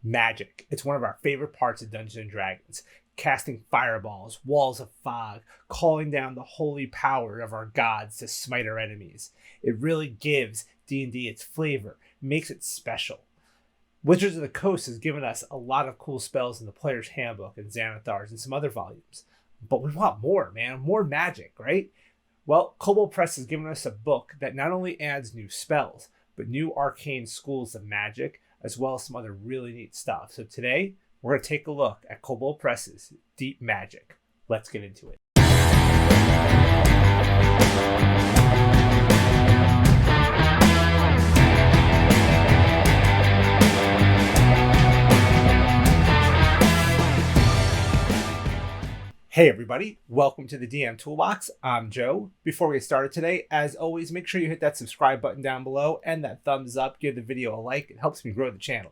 magic. It's one of our favorite parts of Dungeons and Dragons. Casting fireballs, walls of fog, calling down the holy power of our gods to smite our enemies. It really gives D&D its flavor, makes it special. Wizards of the Coast has given us a lot of cool spells in the Player's Handbook and Xanathar's and some other volumes. But we want more, man. More magic, right? Well, Kobold Press has given us a book that not only adds new spells, but new arcane schools of magic, as well as some other really neat stuff. So today, we're going to take a look at Kobold Press's Deep Magic. Let's get into it. Hey everybody, welcome to the DM Toolbox. I'm Joe. Before we get started today, as always, make sure you hit that subscribe button down below and that thumbs up. Give the video a like. It helps me grow the channel.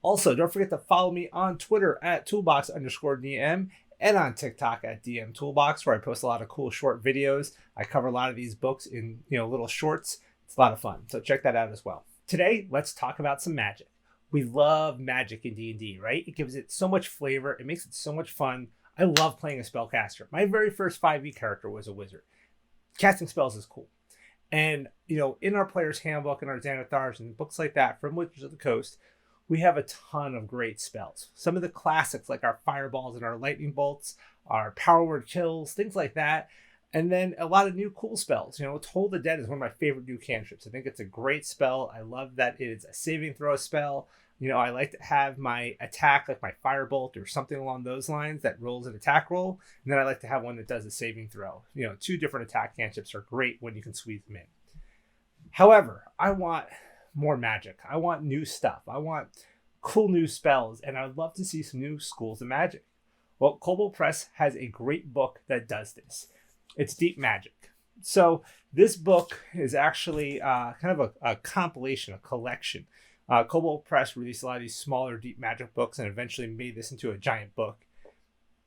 Also, don't forget to follow me on Twitter at Toolbox_DM and on TikTok at DM Toolbox, where I post a lot of cool short videos. I cover a lot of these books in little shorts. It's a lot of fun, so check that out as well. Today, let's talk about some magic. We love magic in D&D, right? It gives it so much flavor. It makes it so much fun. I love playing a spellcaster. My very first 5e character was a wizard. Casting spells is cool. And, in our Player's Handbook and our Xanathar's and books like that from Wizards of the Coast, we have a ton of great spells. Some of the classics like our fireballs and our lightning bolts, our power word kills, things like that. And then a lot of new cool spells. Toll the Dead is one of my favorite new cantrips. I think it's a great spell. I love that it's a saving throw spell. I like to have my attack, like my firebolt or something along those lines that rolls an attack roll. And then I like to have one that does a saving throw. Two different attack cantrips are great when you can squeeze them in. However, I want more magic. I want new stuff. I want cool new spells, and I'd love to see some new schools of magic. Well, Kobold Press has a great book that does this. It's Deep Magic. So this book is actually kind of a compilation, a collection. Kobold Press released a lot of these smaller Deep Magic books and eventually made this into a giant book.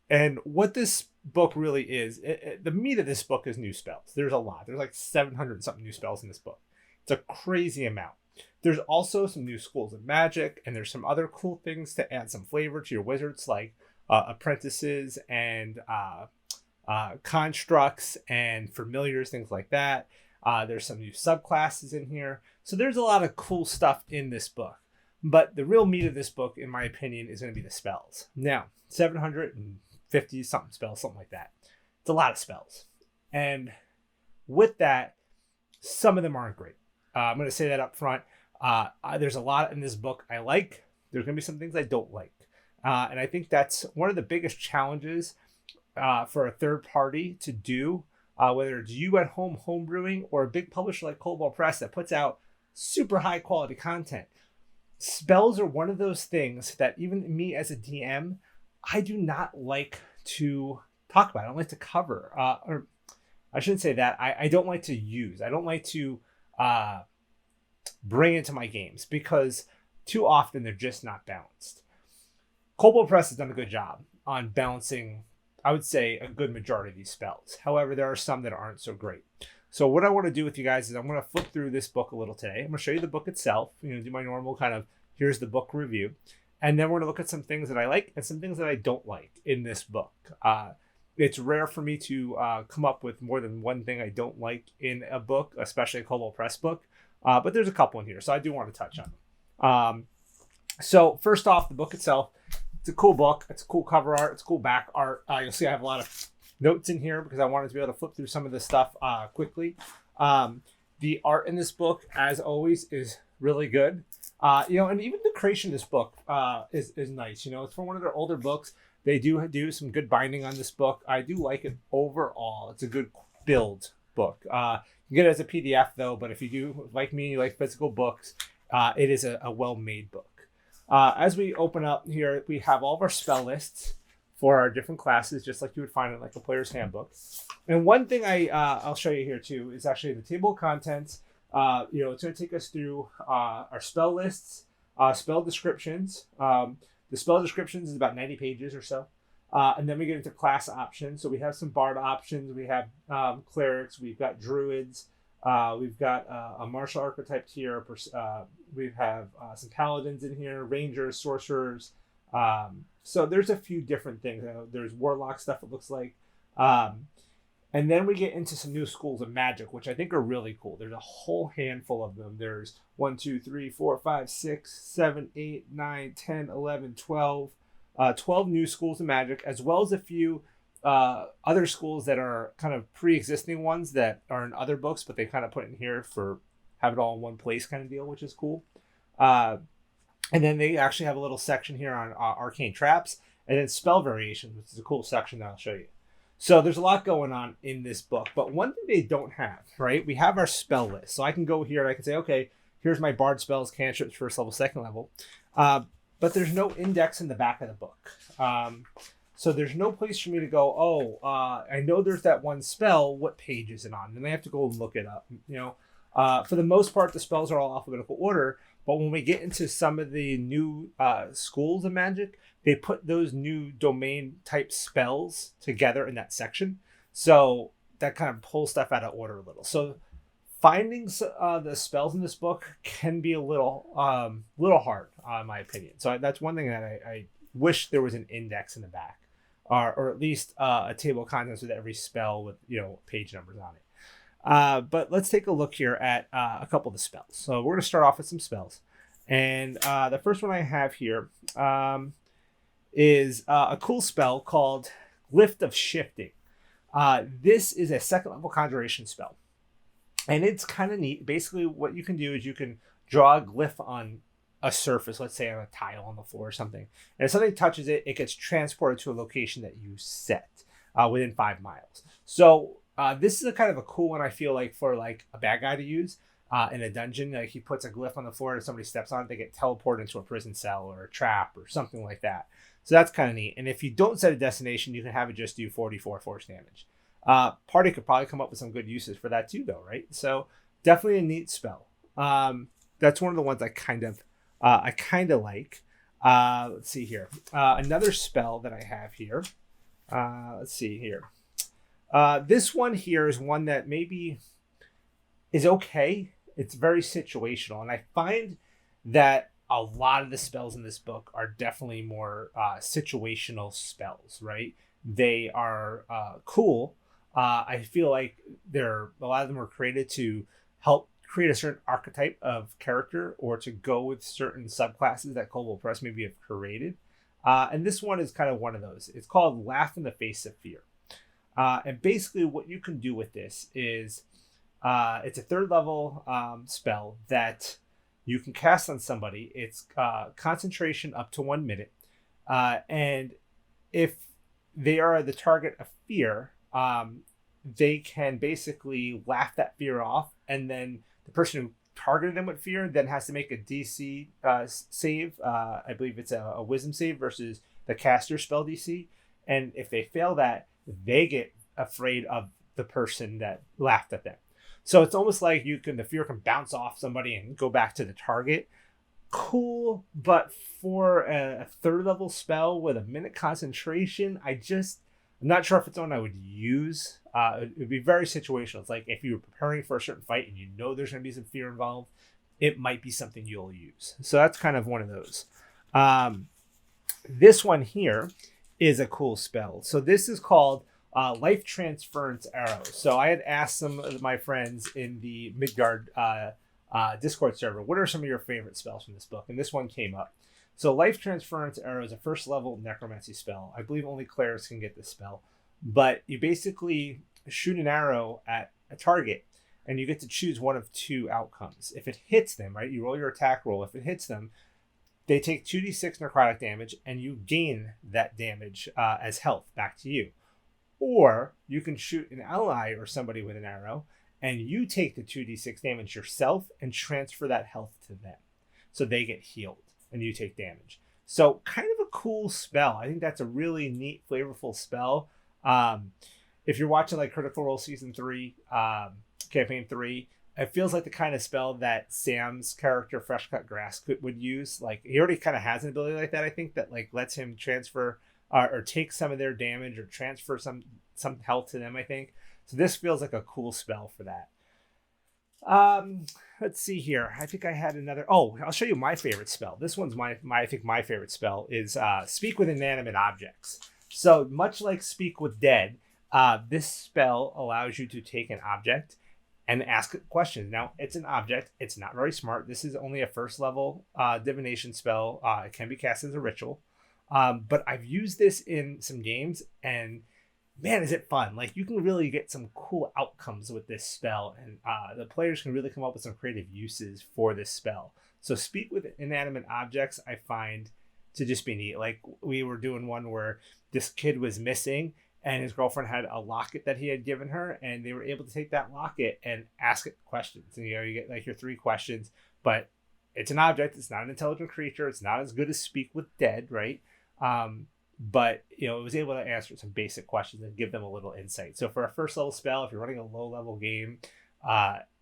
And what this book really is, the meat of this book is new spells. There's a lot. There's like 700 something new spells in this book. It's a crazy amount. There's also some new schools of magic, and there's some other cool things to add some flavor to your wizards, like apprentices and constructs and familiars, things like that. There's some new subclasses in here. So there's a lot of cool stuff in this book. But the real meat of this book, in my opinion, is going to be the spells. Now, 750 something spells, something like that. It's a lot of spells. And with that, some of them aren't great. I'm going to say that up front. There's a lot in this book I like. There's going to be some things I don't like. And I think that's one of the biggest challenges for a third party to do, whether it's you at home homebrewing or a big publisher like Kobold Press that puts out super high quality content. Spells are one of those things that even me as a DM, I do not like to talk about. I don't like to cover. Or I shouldn't say that. I don't like to use. I don't like to bring into my games because too often they're just not balanced. Kobold Press has done a good job on balancing, I would say, a good majority of these spells. However, there are some that aren't so great. So what I want to do with you guys is I'm going to flip through this book a little today. I'm going to show you the book itself, do my normal kind of, here's the book review. And then we're going to look at some things that I like and some things that I don't like in this book. It's rare for me to come up with more than one thing I don't like in a book, especially a Kobold Press book. But there's a couple in here, so I do want to touch on them. So first off, the book itself, it's a cool book. It's cool cover art. It's cool back art. You'll see I have a lot of notes in here because I wanted to be able to flip through some of this stuff quickly. The art in this book, as always, is really good. And even the creation of this book is nice. It's from one of their older books. They do some good binding on this book. I do like it overall. It's a good build book. You can get it as a PDF though, but if you do, like me, you like physical books, it is a well-made book. As we open up here, we have all of our spell lists for our different classes, just like you would find in like a Player's Handbook. And one thing I'll show you here too is actually the table of contents. It's going to take us through our spell lists, spell descriptions. The spell descriptions is about 90 pages or so. And then we get into class options. So we have some bard options. We have clerics. We've got druids. We've got a martial archetype here. We have some paladins in here, rangers, sorcerers. So there's a few different things. There's warlock stuff, it looks like. Um, and then we get into some new schools of magic, which I think are really cool. There's a whole handful of them. There's 1, 2, 3, 4, 5, 6, 7, 8, 9, 10, 11, 12. 12 new schools of magic, as well as a few other schools that are kind of pre-existing ones that are in other books, but they kind of put in here for have it all in one place kind of deal, which is cool. Uh, and then they actually have a little section here on arcane traps and then spell variations, which is a cool section that I'll show you. So there's a lot going on in this book, but one thing they don't have, right? We have our spell list. So I can go here and I can say, okay, here's my bard spells, cantrips, first level, second level. But there's no index in the back of the book. So there's no place for me to go, I know there's that one spell, what page is it on? And I have to go and look it up. For the most part, the spells are all alphabetical order, but when we get into some of the new schools of magic, they put those new domain type spells together in that section. So that kind of pulls stuff out of order a little. So finding the spells in this book can be a little hard, in my opinion. So that's one thing that I wish there was an index in the back, or at least a table of contents with every spell with page numbers on it. But let's take a look here at a couple of the spells. So we're going to start off with some spells, and the first one I have here is a cool spell called Lift of Shifting. This is a second level conjuration spell. And it's kind of neat. Basically, what you can do is you can draw a glyph on a surface, let's say on a tile on the floor or something. And if something touches it, it gets transported to a location that you set within 5 miles. So this is a kind of a cool one, I feel like, for like a bad guy to use in a dungeon. Like he puts a glyph on the floor and if somebody steps on it, they get teleported into a prison cell or a trap or something like that. So that's kind of neat. And if you don't set a destination, you can have it just do 44 force damage. Party could probably come up with some good uses for that too, though, right? So definitely a neat spell. That's one of the ones I kind of like. Let's see here. Another spell that I have here. Let's see here. This one here is one that maybe is okay. It's very situational, and I find that a lot of the spells in this book are definitely more situational spells, right? They are cool. I feel like a lot of them were created to help create a certain archetype of character or to go with certain subclasses that Kobold Press maybe have created. And this one is kind of one of those. It's called Laugh in the Face of Fear. And basically what you can do with this is it's a third level spell that you can cast on somebody. It's concentration up to 1 minute. And if they are the target of fear, they can basically laugh that fear off, and then the person who targeted them with fear then has to make a DC save. I believe it's a wisdom save versus the caster spell DC. And if they fail that, they get afraid of the person that laughed at them. So it's almost like the fear can bounce off somebody and go back to the target. Cool, but for a third level spell with a minute concentration, I'm not sure if it's one I would use. It would be very situational. It's like if you were preparing for a certain fight and you know there's going to be some fear involved, it might be something you'll use. So that's kind of one of those. This one here is a cool spell. So this is called Life Transference Arrow. So I had asked some of my friends in the Midgard Discord server, what are some of your favorite spells from this book? And this one came up. So Life Transference Arrow is a first level necromancy spell. I believe only clerics can get this spell. But you basically shoot an arrow at a target and you get to choose one of two outcomes. If it hits them, right, you roll your attack roll. If it hits them, they take 2d6 necrotic damage and you gain that damage as health back to you. Or you can shoot an ally or somebody with an arrow and you take the 2d6 damage yourself and transfer that health to them. So they get healed and you take damage. So kind of a cool spell. I think that's a really neat, flavorful spell. If you're watching like Critical Role Season 3, Campaign 3, it feels like the kind of spell that Sam's character, Fresh Cut Grass, would use. Like he already kind of has an ability like that, I think, that like lets him transfer or take some of their damage or transfer some health to them, I think. So this feels like a cool spell for that. Um, let's see here. I think I had another. Oh, I'll show you my favorite spell. This one's my I think my favorite spell is Speak with Inanimate Objects. So much like Speak with Dead, this spell allows you to take an object and ask it questions. Now, it's an object. It's not very smart. This is only a first level divination spell. It can be cast as a ritual. But I've used this in some games, and man, is it fun. Like, you can really get some cool outcomes with this spell, and the players can really come up with some creative uses for this spell. So Speak with Inanimate Objects, I find to just be neat. Like, we were doing one where this kid was missing, and his girlfriend had a locket that he had given her, and they were able to take that locket and ask it questions. And, you get like your 3 questions, but it's an object. It's not an intelligent creature. It's not as good as Speak with Dead, right? But it was able to answer some basic questions and give them a little insight. So for a first level spell, if you're running a low level game,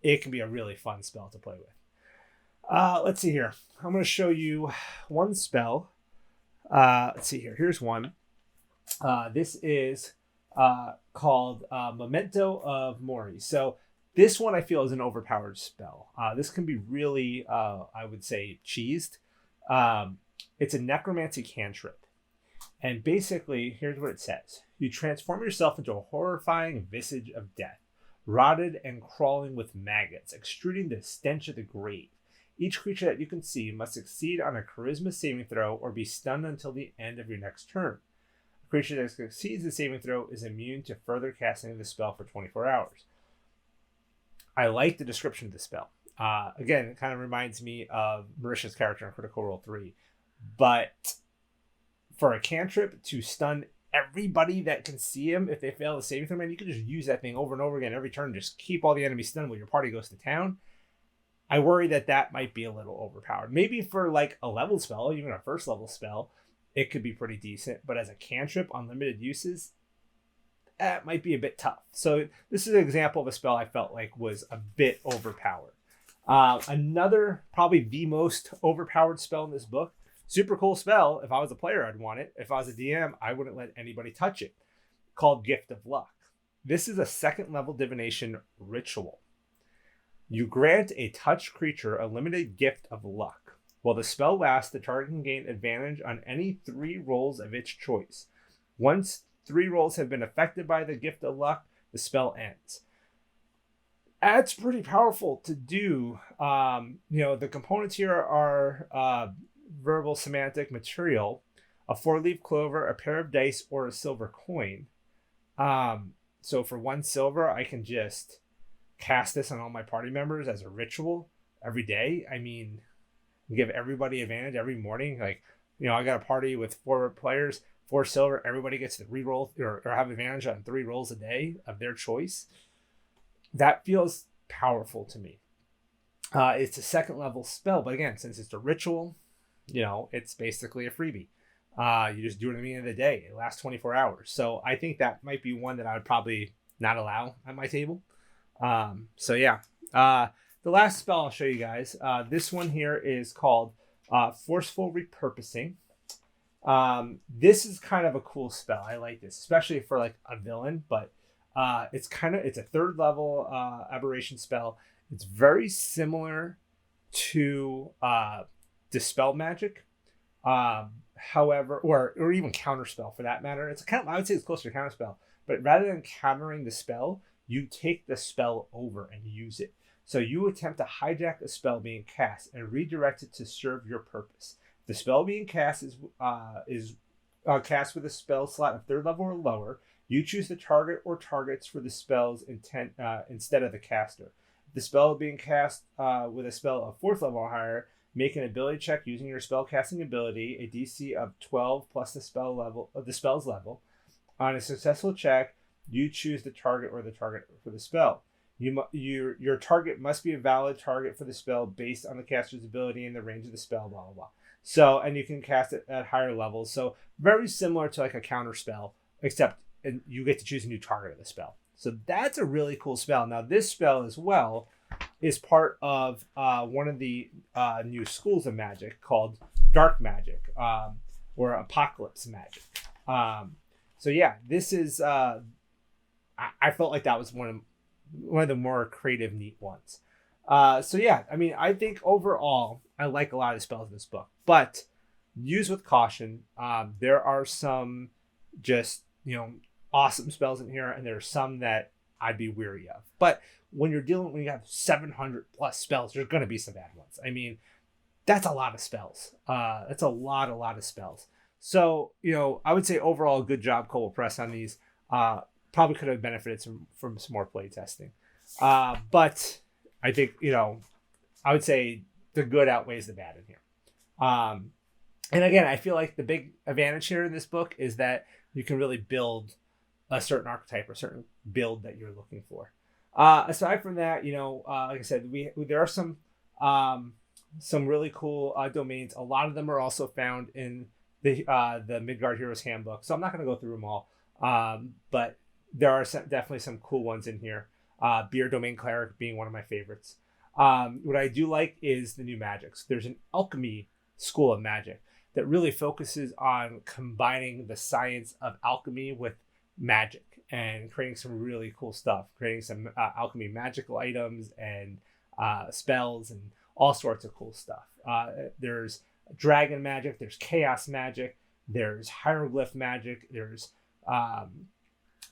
it can be a really fun spell to play with. Let's see here. I'm going to show you one spell. Let's see here. Here's one. This is called Memento of Mori. So this one I feel is an overpowered spell. This can be really, I would say, cheesed. It's a necromancy cantrip. And basically, here's what it says. You transform yourself into a horrifying visage of death, rotted and crawling with maggots, extruding the stench of the grave. Each creature that you can see must succeed on a charisma saving throw or be stunned until the end of your next turn. A creature that succeeds the saving throw is immune to further casting of the spell for 24 hours. I like the description of the spell. Again, it kind of reminds me of Marisha's character in Critical Role 3. But for a cantrip to stun everybody that can see him if they fail the saving throw, man, you can just use that thing over and over again every turn. Just keep all the enemies stunned while your party goes to town. I worry that might be a little overpowered. Maybe for like a level spell, even a first level spell, it could be pretty decent. But as a cantrip on limited uses, that might be a bit tough. So this is an example of a spell I felt like was a bit overpowered. Another, probably the most overpowered spell in this book. Super cool spell. If I was a player, I'd want it. If I was a DM, I wouldn't let anybody touch it. Called Gift of Luck. This is a 2nd level divination ritual. You grant a touched creature a limited gift of luck. While the spell lasts, the target can gain advantage on any 3 rolls of its choice. Once 3 rolls have been affected by the Gift of Luck, the spell ends. That's pretty powerful to do. The components here are verbal semantic material, a 4-leaf clover, a pair of dice, or a silver coin. So for 1 silver, I can just cast this on all my party members as a ritual every day. I mean, give everybody advantage every morning. Like, I got a party with 4 players, 4 silver. Everybody gets to re-roll or have advantage on 3 rolls a day of their choice. That feels powerful to me. It's a 2nd level spell, but again, since it's a ritual, it's basically a freebie. You just do it at the end of the day. It lasts 24 hours. So I think that might be one that I would probably not allow at my table. The last spell I'll show you guys, this one here is called Forceful Repurposing. This is kind of a cool spell. I like this, especially for like a villain, but it's a 3rd level aberration spell. It's very similar to Dispel Magic, however, or even Counterspell for that matter. I would say it's closer to Counterspell, but rather than countering the spell, you take the spell over and use it. So you attempt to hijack a spell being cast and redirect it to serve your purpose. The spell being cast is cast with a spell slot of 3rd level or lower. You choose the target or targets for the spell's intent instead of the caster. If the spell being cast with a spell of 4th level or higher, make an ability check using your spell casting ability, a DC of 12 plus the spell's level. On a successful check, you choose the target or the target for the spell. Your target must be a valid target for the spell based on the caster's ability and the range of the spell, blah, blah, blah. So, and you can cast it at higher levels. So very similar to like a counter spell, except you get to choose a new target of the spell. So that's a really cool spell. Now this spell as well is part of one of the new schools of magic called dark magic or apocalypse magic. This is I felt like that was one of the more creative, neat ones. So yeah, I mean, I think overall I like a lot of the spells in this book, but use with caution. There are some just awesome spells in here, and there are some that I'd be weary of. But when you have 700 plus spells, there's going to be some bad ones. I mean, that's a lot of spells. That's a lot of spells. So I would say overall, good job, Kobold Press, on these. Probably could have benefited from some more play testing. But I think, I would say the good outweighs the bad in here. And again, I feel like the big advantage here in this book is that you can really build a certain archetype or certain build that you're looking for. Aside from that, like I said, there are some really cool domains. A lot of them are also found in the Midgard Heroes Handbook. So I'm not going to go through them all. But there are definitely some cool ones in here. Beer Domain Cleric being one of my favorites. What I do like is the new magics. There's an alchemy school of magic that really focuses on combining the science of alchemy with magic and creating some really cool stuff, creating some alchemy magical items and spells and all sorts of cool stuff. There's dragon magic, there's chaos magic, there's hieroglyph magic, there's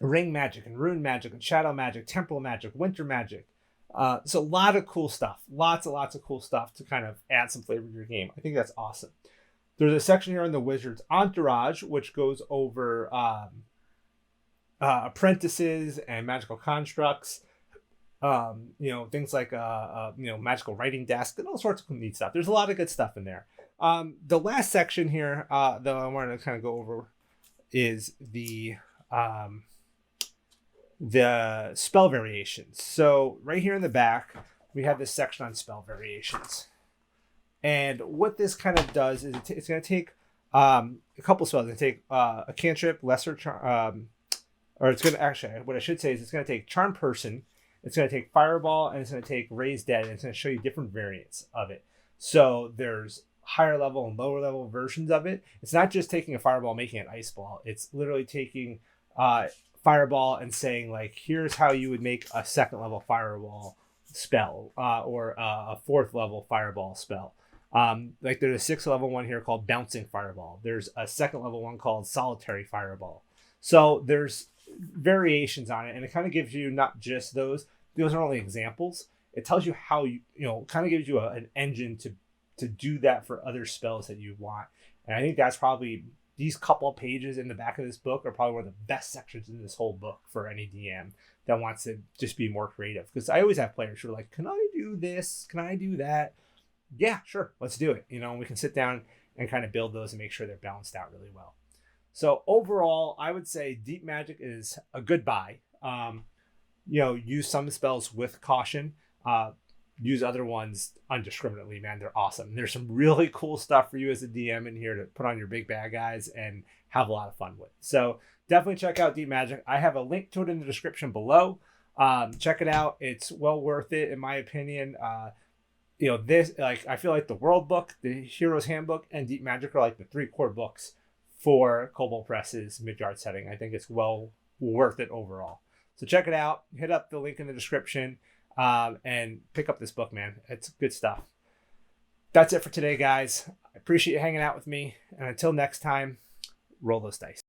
ring magic and rune magic and shadow magic, temporal magic, winter magic. So a lot of cool stuff, lots of cool stuff to kind of add some flavor to your game. I think that's awesome. There's a section here on the Wizard's Entourage, which goes over apprentices and magical constructs, things like magical writing desk and all sorts of neat stuff. There's a lot of good stuff in there. The last section here that I wanted to kind of go over is the spell variations. So right here in the back, we have this section on spell variations. And what this kind of does is it's going to take a couple spells. It's going to take a cantrip, lesser charm, or it's going to actually, what I should say is it's going to take Charm Person, it's going to take Fireball, and it's going to take Raise Dead, and it's going to show you different variants of it. So there's higher level and lower level versions of it. It's not just taking a Fireball, making an Ice Ball. It's literally taking Fireball and saying, like, here's how you would make a second level Fireball spell or a fourth level Fireball spell. Like there's a 6th level one here called Bouncing Fireball. There's a 2nd level one called Solitary Fireball. So there's variations on it, and it kind of gives you not just those are only examples. It tells you how kind of gives you an engine to do that for other spells that you want. And I think that's probably, these couple of pages in the back of this book are probably one of the best sections in this whole book for any DM that wants to just be more creative. Because I always have players who are like, can I do this? Can I do that? Yeah, sure. Let's do it. We can sit down and kind of build those and make sure they're balanced out really well. So overall, I would say Deep Magic is a good buy. Use some spells with caution. Use other ones undiscriminately, man. They're awesome. There's some really cool stuff for you as a DM in here to put on your big bad guys and have a lot of fun with. So definitely check out Deep Magic. I have a link to it in the description below. Check it out. It's well worth it, in my opinion. I feel like the World Book, the Heroes Handbook, and Deep Magic are like the 3 core books for Kobold Press's Midgard setting. I think it's well worth it overall. So check it out. Hit up the link in the description and pick up this book, man. It's good stuff. That's it for today, guys. I appreciate you hanging out with me. And until next time, roll those dice.